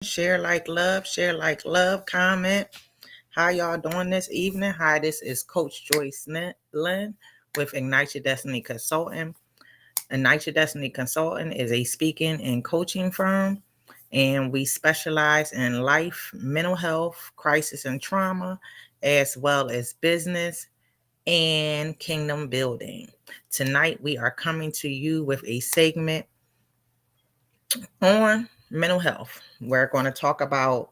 Share like love, comment. How y'all doing this evening? Hi, this is Coach Joyce Lynn with Ignite Your Destiny Consulting. Ignite Your Destiny Consulting is a speaking and coaching firm, and we specialize in life, mental health, crisis, and trauma, as well as business and kingdom building. Tonight, we are coming to you with a segment on mental health. We're going to talk about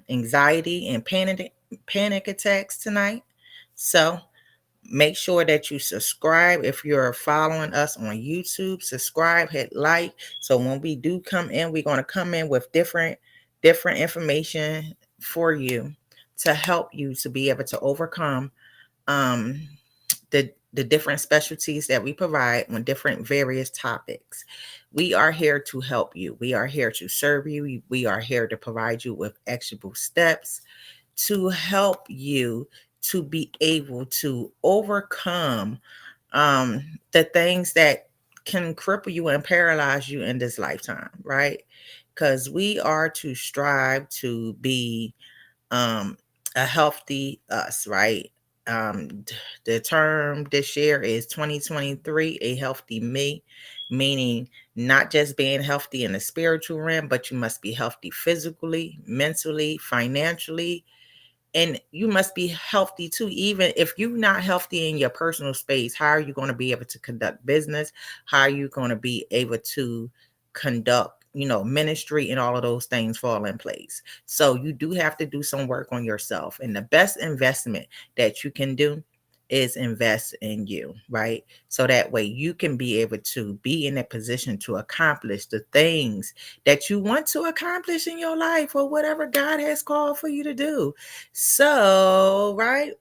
anxiety and panic attacks tonight. So make sure that you subscribe if you're following us on YouTube. Subscribe, hit like. So when we do come in, we're going to come in with different information for you to help you to be able to overcome um, the different specialties that we provide on different various topics. We are here to help you. We are here to serve you. We are here to provide you with actionable steps to help you to be able to overcome the things that can cripple you and paralyze you in this lifetime, right? Because we are to strive to be um, a healthy us, right? The term this year is 2023, a healthy me, meaning not just being healthy in the spiritual realm, but you must be healthy physically, mentally, financially, and you must be healthy too. Even if you're not healthy in your personal space, how are you going to be able to conduct business? How are you going to be able to conduct, ministry, and all of those things fall in place? So you do have to do some work on yourself, and the best investment that you can do is invest in you, right? So that way you can be able to be in a position to accomplish the things that you want to accomplish in your life, or whatever God has called for you to do. So, right,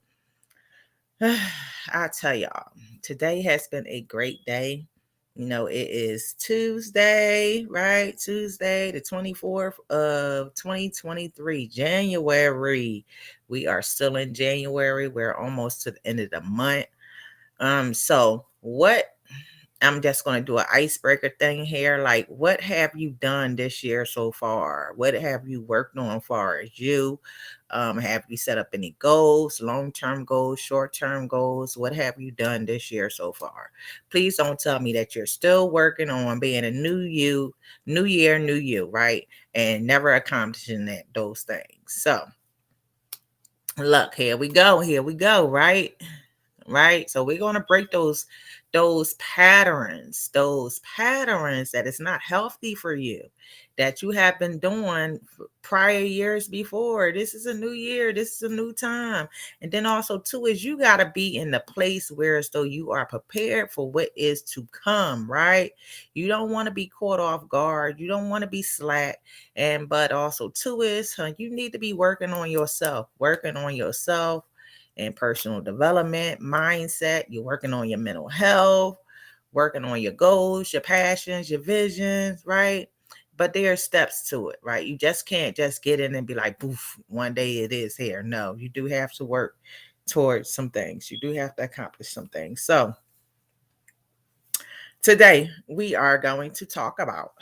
I tell y'all, today has been a great day. It is Tuesday, right? Tuesday, the 24th of 2023, January. We are still in January. We're almost to the end of the month. So what I'm just going to do an icebreaker thing here. Like, what have you done this year so far? What have you worked on as far as you? Have you set up any goals, long-term goals, short-term goals? What have you done this year so far? Please don't tell me that you're still working on being a new year, new you, right? And never accomplishing those things. So, look, here we go, right? Right, so we're going to break those patterns that is not healthy for you, that you have been doing prior years before. This is a new year, this is a new time. And then also too is you got to be in the place where as though you are prepared for what is to come, right? You don't want to be caught off guard, you don't want to be slack. And but also too is you need to be working on yourself and personal development, mindset. You're working on your mental health, working on your goals, your passions, your visions, right? But there are steps to it, right? You just can't just get in and be like, poof, one day it is here. No, you do have to work towards some things. You do have to accomplish some things. So today we are going to talk about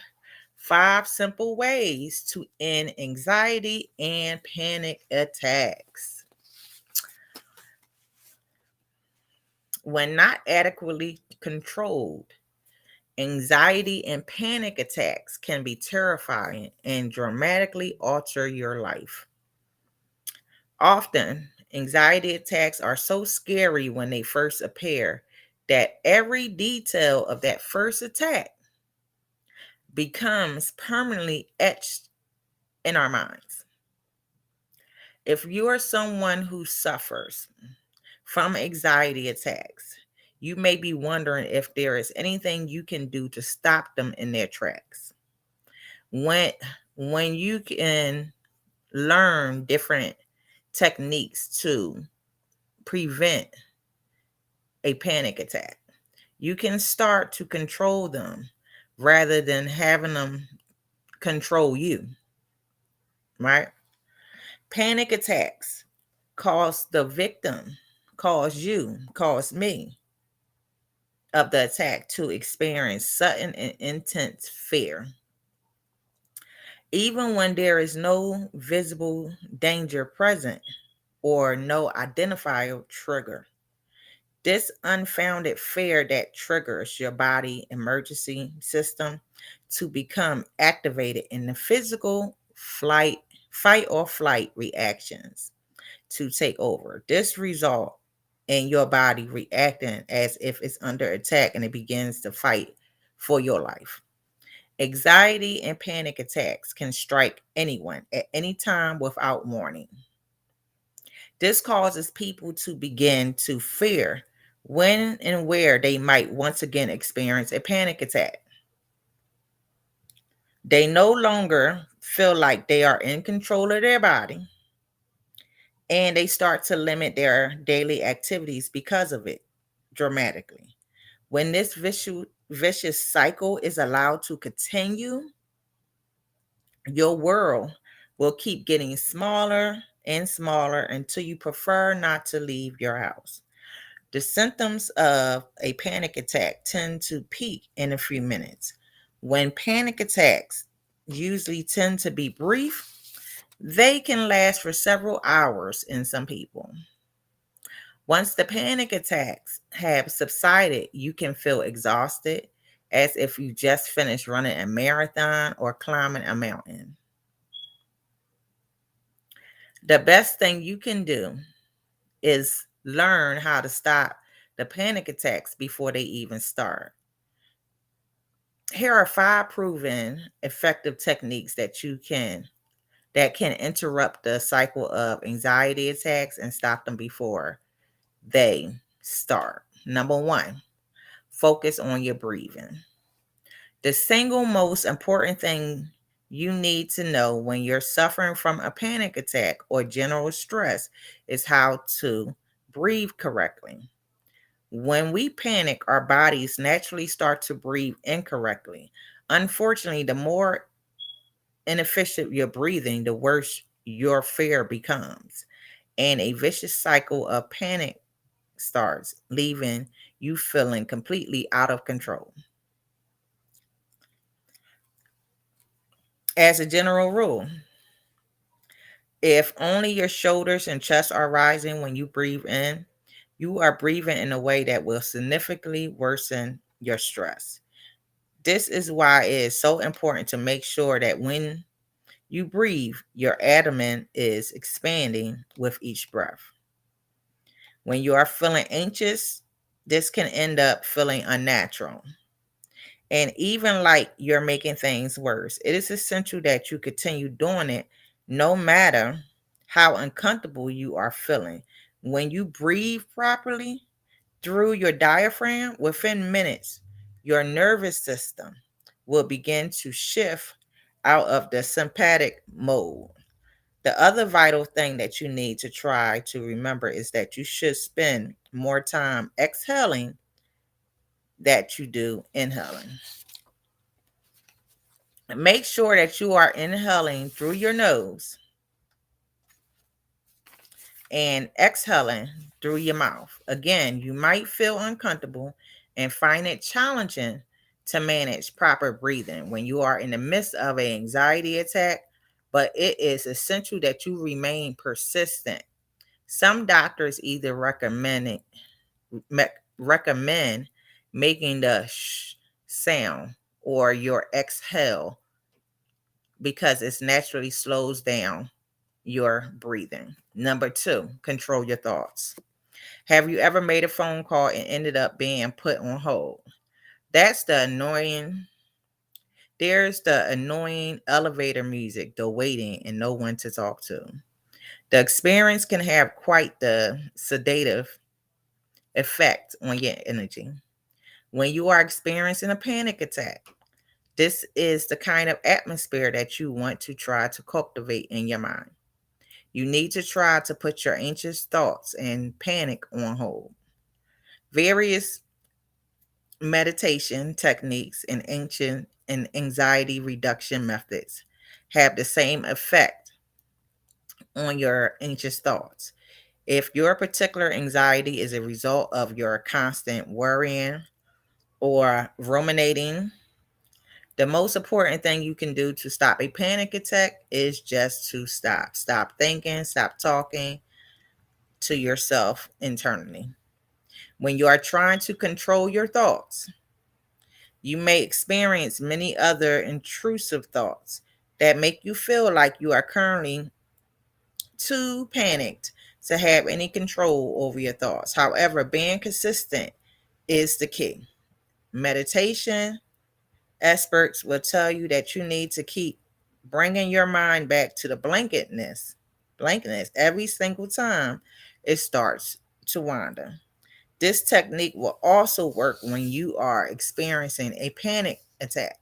5 simple ways to end anxiety and panic attacks. When not adequately controlled, anxiety and panic attacks can be terrifying and dramatically alter your life. Often, anxiety attacks are so scary when they first appear that every detail of that first attack becomes permanently etched in our minds. If you are someone who suffers from anxiety attacks, you may be wondering if there is anything you can do to stop them in their tracks. When when you can learn different techniques to prevent a panic attack, you can start to control them rather than having them control you, right? Panic attacks cause the victim, cause you, cause me of the attack to experience sudden and intense fear. even when there is no visible danger present or no identifiable trigger. This unfounded fear that triggers your body emergency system to become activated in the physical fight or flight reactions to take over. This result in your body reacting as if it's under attack and it begins to fight for your life. Anxiety and panic attacks can strike anyone at any time without warning. This causes people to begin to fear when and where they might once again experience a panic attack. They no longer feel like they are in control of their body, and they start to limit their daily activities because of it dramatically. When this vicious cycle is allowed to continue, your world will keep getting smaller and smaller until you prefer not to leave your house. The symptoms of a panic attack tend to peak in a few minutes. When panic attacks usually tend to be brief, they can last for several hours in some people. Once the panic attacks have subsided, you can feel exhausted as if you just finished running a marathon or climbing a mountain. The best thing you can do is learn how to stop the panic attacks before they even start. Here are 5 proven effective techniques that can interrupt the cycle of anxiety attacks and stop them before they start. Number 1, focus on your breathing. The single most important thing you need to know when you're suffering from a panic attack or general stress is how to breathe correctly. When we panic, our bodies naturally start to breathe incorrectly. Unfortunately, the more inefficient you're breathing, the worse your fear becomes. And a vicious cycle of panic starts, leaving you feeling completely out of control. As a general rule, if only your shoulders and chest are rising when you breathe in, you are breathing in a way that will significantly worsen your stress. This is why it is so important to make sure that when you breathe, your abdomen is expanding with each breath. When you are feeling anxious, this can end up feeling unnatural. And even like you're making things worse, it is essential that you continue doing it no matter how uncomfortable you are feeling. When you breathe properly through your diaphragm, within minutes, your nervous system will begin to shift out of the sympathetic mode. The other vital thing that you need to try to remember is that you should spend more time exhaling that you do inhaling. Make sure that you are inhaling through your nose and exhaling through your mouth. Again, you might feel uncomfortable and find it challenging to manage proper breathing when you are in the midst of an anxiety attack, but it is essential that you remain persistent. Some doctors either recommend making the sh sound or your exhale because it naturally slows down your breathing. Number 2, control your thoughts. Have you ever made a phone call and ended up being put on hold? That's the annoying. There's the annoying elevator music, the waiting, and no one to talk to. The experience can have quite the sedative effect on your energy. When you are experiencing a panic attack, this is the kind of atmosphere that you want to try to cultivate in your mind. You need to try to put your anxious thoughts and panic on hold. Various meditation techniques and ancient and anxiety reduction methods have the same effect on your anxious thoughts. If your particular anxiety is a result of your constant worrying or ruminating, The most important thing you can do to stop a panic attack is just to stop. Stop thinking, stop talking to yourself internally. When you are trying to control your thoughts, you may experience many other intrusive thoughts that make you feel like you are currently too panicked to have any control over your thoughts. However, being consistent is the key. Meditation experts will tell you that you need to keep bringing your mind back to the blankness every single time it starts to wander. This technique will also work when you are experiencing a panic attack.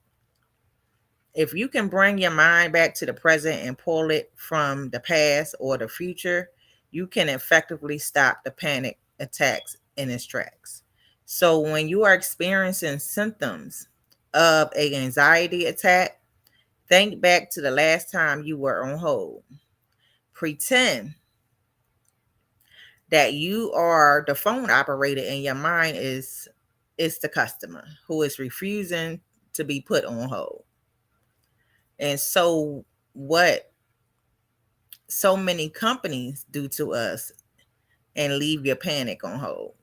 If you can bring your mind back to the present and pull it from the past or the future, you can effectively stop the panic attacks in its tracks. So when you are experiencing symptoms of an anxiety attack, think back to the last time you were on hold. Pretend that you are the phone operator and your mind is the customer who is refusing to be put on hold. And so what so many companies do to us and leave your panic on hold.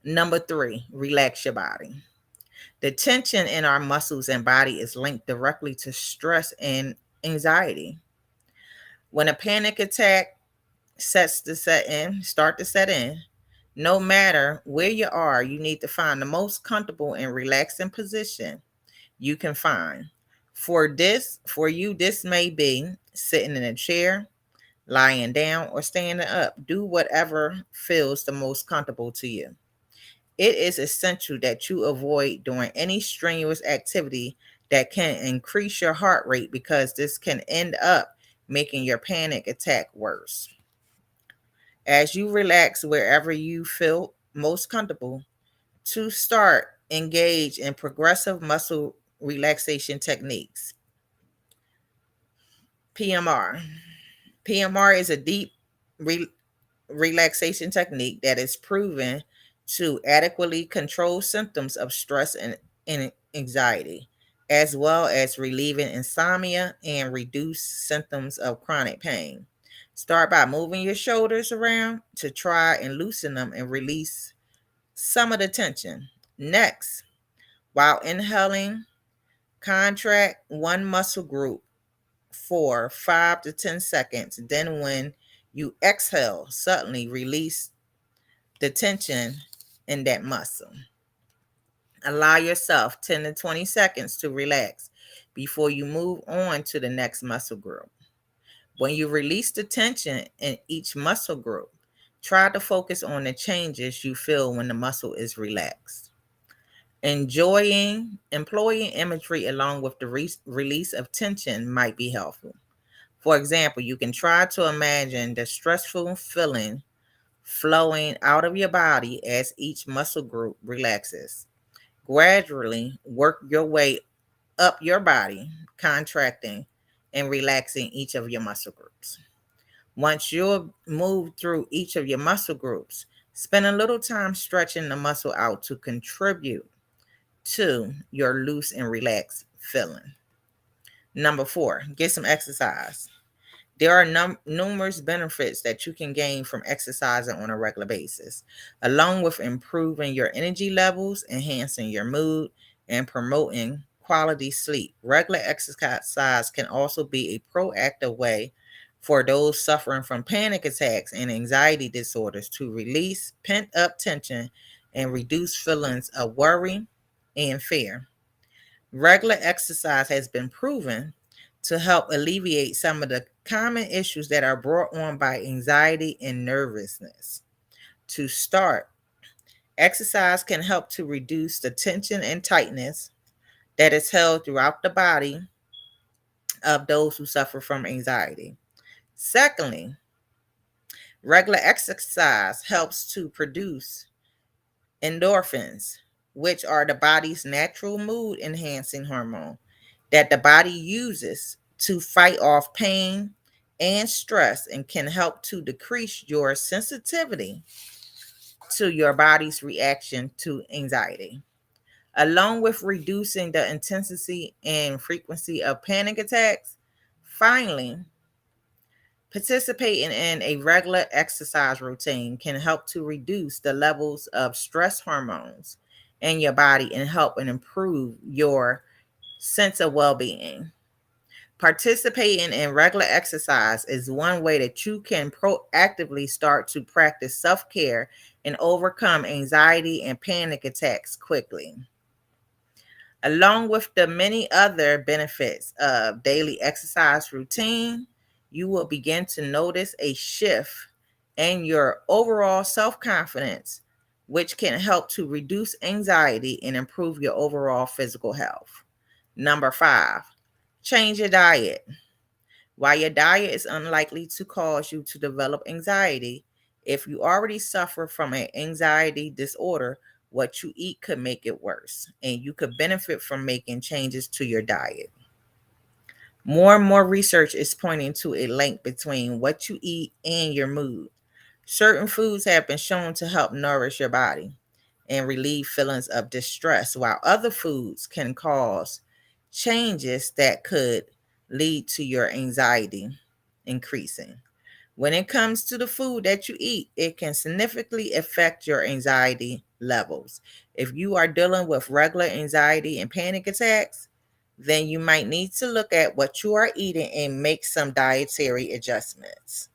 Number 3, relax your body. The tension in our muscles and body is linked directly to stress and anxiety. When a panic attack start to set in, no matter where you are, you need to find the most comfortable and relaxing position you can find. For you, this may be sitting in a chair, lying down, or standing up. Do whatever feels the most comfortable to you. It is essential that you avoid doing any strenuous activity that can increase your heart rate because this can end up making your panic attack worse. As you relax wherever you feel most comfortable, to start, engage in progressive muscle relaxation techniques. PMR. PMR is a deep re- relaxation technique that is proven to adequately control symptoms of stress and anxiety, as well as relieving insomnia and reduce symptoms of chronic pain. Start by moving your shoulders around to try and loosen them and release some of the tension. Next, while inhaling, contract one muscle group for 5 to 10 seconds. Then, when you exhale, suddenly release the tension in that muscle. Allow yourself 10 to 20 seconds to relax before you move on to the next muscle group. When you release the tension in each muscle group, try to focus on the changes you feel when the muscle is relaxed. Employing imagery along with the release of tension might be helpful. For example, you can try to imagine the stressful feeling flowing out of your body as each muscle group relaxes. Gradually work your way up your body, contracting and relaxing each of your muscle groups. Once you've moved through each of your muscle groups, spend a little time stretching the muscle out to contribute to your loose and relaxed feeling. Number 4, get some exercise. There are numerous benefits that you can gain from exercising on a regular basis, along with improving your energy levels, enhancing your mood, and promoting quality sleep. Regular exercise can also be a proactive way for those suffering from panic attacks and anxiety disorders to release pent up tension and reduce feelings of worry and fear. Regular exercise has been proven to help alleviate some of the common issues that are brought on by anxiety and nervousness. To start, exercise can help to reduce the tension and tightness that is held throughout the body of those who suffer from anxiety. Secondly, regular exercise helps to produce endorphins, which are the body's natural mood enhancing hormone that the body uses to fight off pain and stress and can help to decrease your sensitivity to your body's reaction to anxiety. Along with reducing the intensity and frequency of panic attacks, finally, participating in a regular exercise routine can help to reduce the levels of stress hormones in your body and help and improve your sense of well being. Participating in regular exercise is one way that you can proactively start to practice self care and overcome anxiety and panic attacks quickly. Along with the many other benefits of daily exercise routine, you will begin to notice a shift in your overall self-confidence, which can help to reduce anxiety and improve your overall physical health. Number 5, change your diet. While your diet is unlikely to cause you to develop anxiety, if you already suffer from an anxiety disorder, what you eat could make it worse, and you could benefit from making changes to your diet. More and more research is pointing to a link between what you eat and your mood. Certain foods have been shown to help nourish your body and relieve feelings of distress, while other foods can cause changes that could lead to your anxiety increasing. When it comes to the food that you eat, it can significantly affect your anxiety levels. If you are dealing with regular anxiety and panic attacks, then you might need to look at what you are eating and make some dietary adjustments.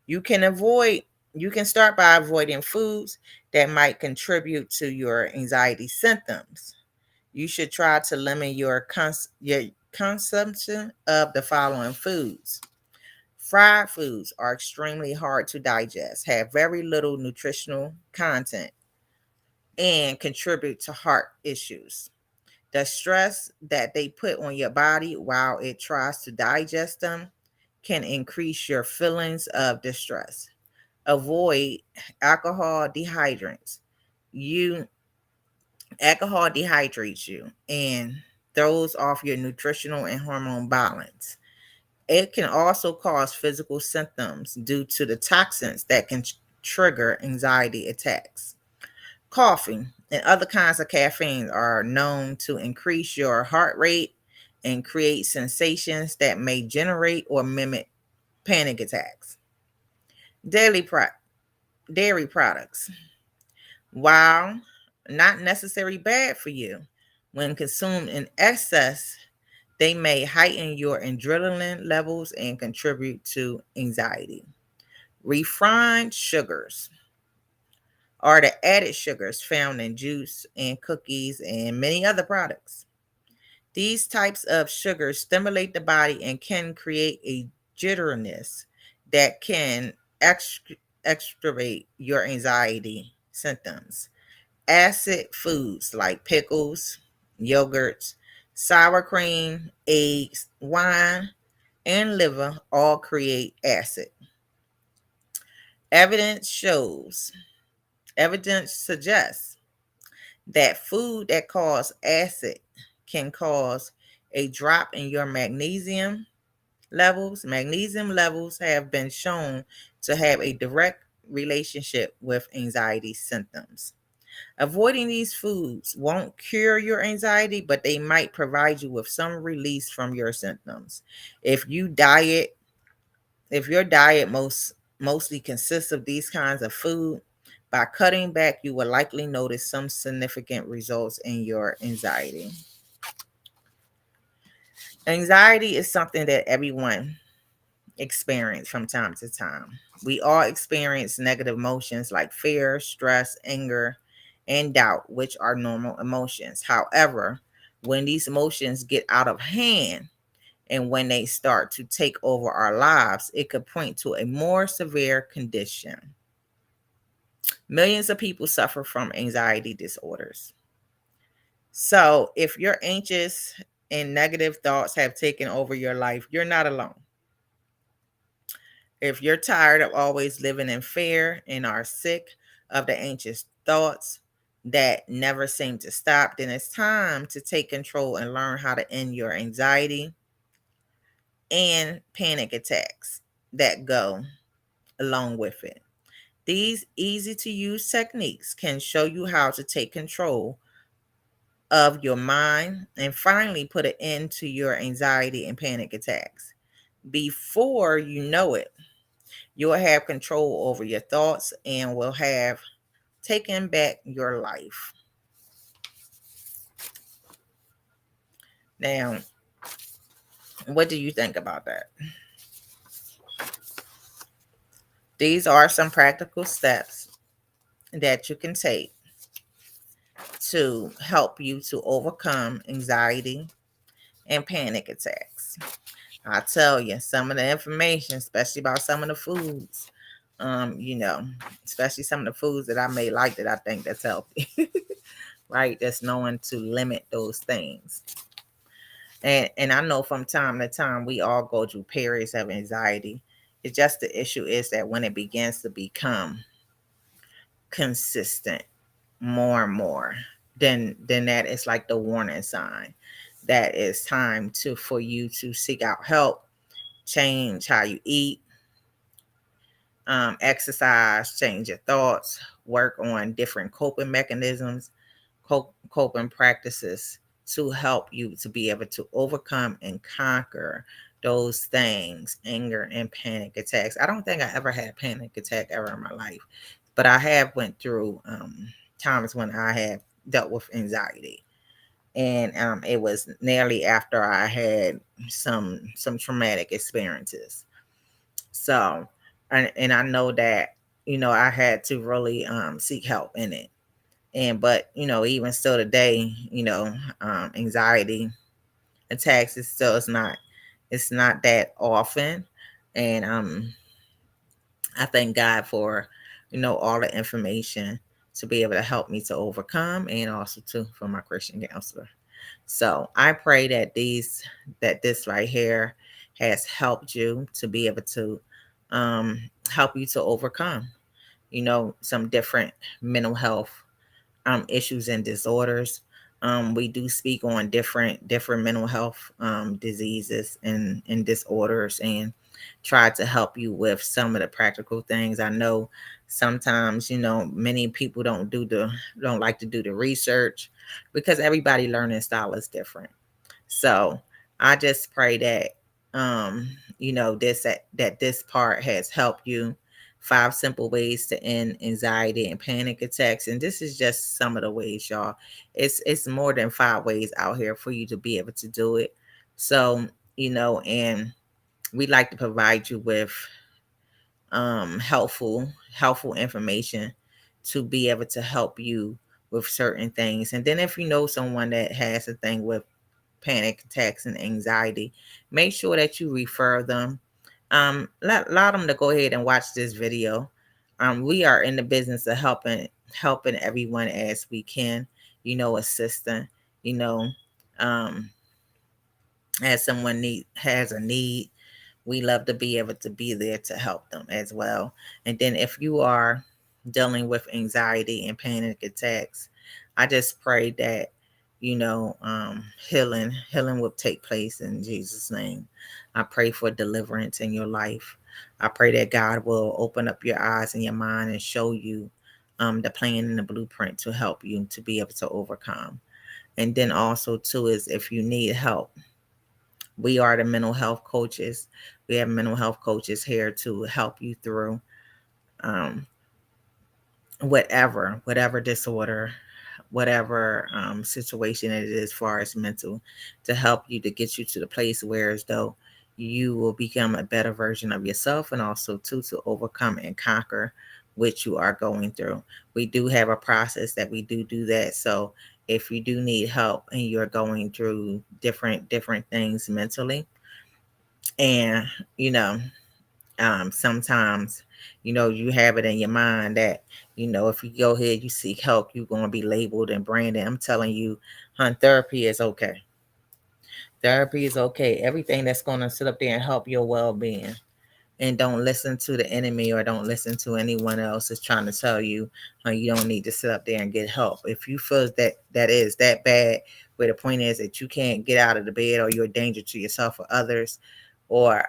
You can avoid you can start by avoiding foods that might contribute to your anxiety symptoms. You should try to limit your consumption of the following foods. Fried foods are extremely hard to digest, have very little nutritional content, and contribute to heart issues. The stress that they put on your body while it tries to digest them can increase your feelings of distress. Avoid alcohol dehydrates. You Alcohol dehydrates you and throws off your nutritional and hormone balance. It can also cause physical symptoms due to the toxins that can trigger anxiety attacks. Coffee and other kinds of caffeine are known to increase your heart rate and create sensations that may generate or mimic panic attacks. Daily pro- Dairy products, while not necessarily bad for you, when consumed in excess, they may heighten your adrenaline levels and contribute to anxiety. Refined sugars are the added sugars found in juice and cookies and many other products. These types of sugars stimulate the body and can create a jitteriness that can exacerbate your anxiety symptoms. Acid foods like pickles, yogurts, sour cream, eggs, wine, and liver all create acid. Evidence shows, Evidence suggests that food that cause acid can cause a drop in your magnesium levels. Magnesium levels have been shown to have a direct relationship with anxiety symptoms. Avoiding these foods won't cure your anxiety, but they might provide you with some release from your symptoms. If you diet, if your diet mostly consists of these kinds of food, by cutting back, you will likely notice some significant results in your anxiety. Anxiety is something that everyone experience from time to time. We all experience negative emotions like fear, stress, anger, and doubt, which are normal emotions. However, when these emotions get out of hand and when they start to take over our lives, it could point to a more severe condition. Millions of people suffer from anxiety disorders. So, if you're anxious and negative thoughts have taken over your life, you're not alone. If you're tired of always living in fear and are sick of the anxious thoughts that never seem to stop, then it's time to take control and learn how to end your anxiety and panic attacks that go along with it. These easy to use techniques can show you how to take control of your mind, and finally put an end to your anxiety and panic attacks. Before you know it, you'll have control over your thoughts and will have taken back your life. Now, what do you think about that? These are some practical steps that you can take to help you to overcome anxiety and panic attacks. I tell you, some of the information, especially about some of the foods, you know, especially some of the foods that I may like that I think that's healthy, right? That's knowing to limit those things. And I know from time to time we all go through periods of anxiety. It's just the issue is that when it begins to become consistent more and more, then that is like the warning sign that it's time to for you to seek out help, change how you eat, exercise, change your thoughts, work on different coping mechanisms, coping practices to help you to be able to overcome and conquer those things, anger and panic attacks. I don't think I ever had a panic attack ever in my life, but I have went through times when I have dealt with anxiety. And it was nearly after I had some traumatic experiences. So, and I know that, I had to really seek help in it. And but, even still today, anxiety attacks is still it's not that often. And I thank God for, all the information to be able to help me to overcome, and also too for my Christian counselor. So I pray that this right here has helped you to be able to help you to overcome, some different mental health issues and disorders. We do speak on different mental health diseases and disorders, and try to help you with some of the practical things. I know sometimes, many people don't like to do the research because everybody learning style is different. So I just pray that that this part has helped you. 5 simple ways to end anxiety and panic attacks. And this is just some of the ways, y'all. It's more than 5 ways out here for you to be able to do it. So, and we like to provide you with helpful information to be able to help you with certain things. And then if you know someone that has a thing with panic attacks and anxiety, make sure that you refer them. Allow them to go ahead and watch this video. We are in the business of helping everyone as we can, assisting, you know, um, as someone has a need. We love to be able to be there to help them as well. And then if you are dealing with anxiety and panic attacks, I just pray that, healing will take place in Jesus' name. I pray for deliverance in your life. I pray that God will open up your eyes and your mind and show you the plan and the blueprint to help you to be able to overcome. And then also too is if you need help, we are the mental health coaches. We have mental health coaches here to help you through um, whatever disorder, whatever situation it is, as far as mental, to help you to get you to the place where as though you will become a better version of yourself, and also to overcome and conquer what you are going through. We do have a process that we do that. So if you do need help and you're going through different things mentally, and you know sometimes you have it in your mind that if you go ahead, you seek help, you're going to be labeled and branded. I'm telling you, therapy is okay. Therapy is okay. Everything that's going to sit up there and help your well-being. And don't listen to the enemy, or don't listen to anyone else that's trying to tell you you don't need to sit up there and get help. If you feel that is that bad, where the point is that you can't get out of the bed, or you're a danger to yourself or others, or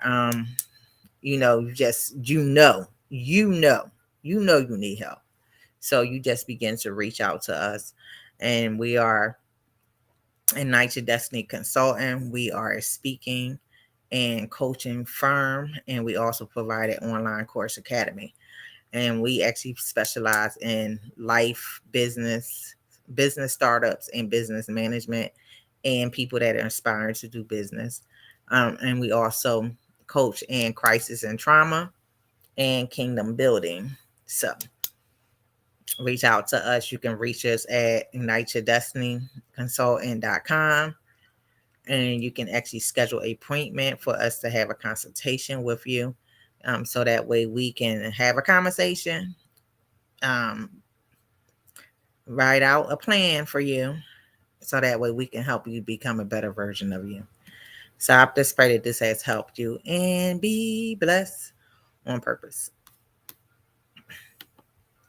just you need help. So you just begin to reach out to us, and we are Ignite Your Destiny Consultant. We are a speaking and coaching firm, and we also provide an online course academy. And we actually specialize in life, business startups, and business management, and people that are inspired to do business. And we also coach in crisis and trauma and kingdom building. So reach out to us. You can reach us at igniteyourdestinyconsultant.com, and you can actually schedule an appointment for us to have a consultation with you, so that way we can have a conversation, um, write out a plan for you, so that way we can help you become a better version of you. So I just pray that this has helped you, and be blessed on purpose.